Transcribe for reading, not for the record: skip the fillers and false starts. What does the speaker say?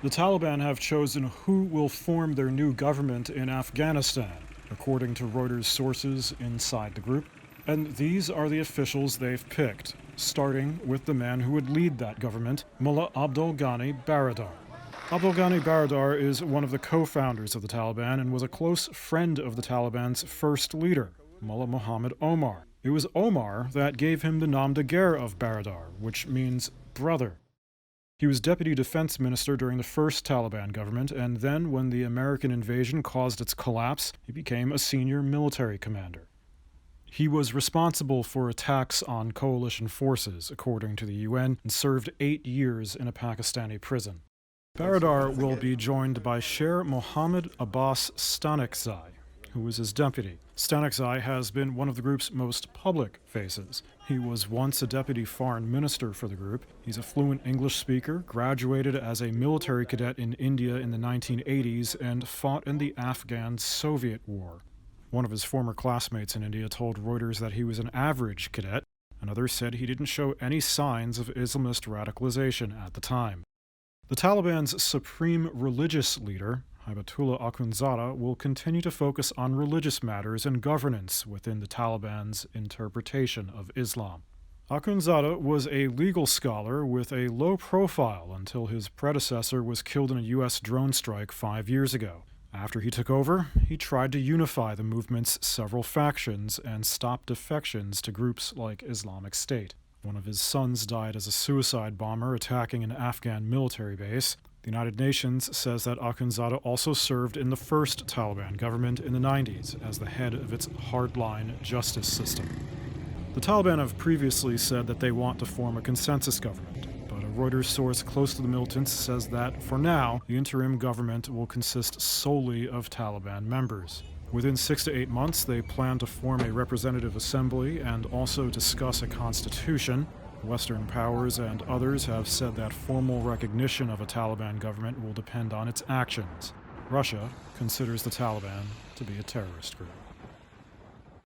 The Taliban have chosen who will form their new government in Afghanistan, according to Reuters sources inside the group. And these are the officials they've picked, starting with the man who would lead that government, Mullah Abdul Ghani Baradar. Abdul Ghani Baradar is one of the co-founders of the Taliban and was a close friend of the Taliban's first leader, Mullah Muhammad Omar. It was Omar that gave him the nom de guerre of Baradar, which means brother. He was deputy defense minister during the first Taliban government, and then when the American invasion caused its collapse, he became a senior military commander. He was responsible for attacks on coalition forces, according to the UN, and served 8 years in a Pakistani prison. Baradar will be joined by Sher Mohammad Abbas Stanekzai, who was his deputy. Stanekzai has been one of the group's most public faces. He was once a deputy foreign minister for the group. He's a fluent English speaker, graduated as a military cadet in India in the 1980s, and fought in the Afghan-Soviet War. One of his former classmates in India told Reuters that he was an average cadet. Another said he didn't show any signs of Islamist radicalization at the time. The Taliban's supreme religious leader, Hibatullah Akhundzada, will continue to focus on religious matters and governance within the Taliban's interpretation of Islam. Akhundzada was a legal scholar with a low profile until his predecessor was killed in a U.S. drone strike 5 years ago. After he took over, he tried to unify the movement's several factions and stop defections to groups like Islamic State. One of his sons died as a suicide bomber attacking an Afghan military base. The United Nations says that Akhundzada also served in the first Taliban government in the 90s as the head of its hardline justice system. The Taliban have previously said that they want to form a consensus government, but a Reuters source close to the militants says that, for now, the interim government will consist solely of Taliban members. Within 6 to 8 months, they plan to form a representative assembly and also discuss a constitution. Western powers and others have said that formal recognition of a Taliban government will depend on its actions. Russia considers the Taliban to be a terrorist group.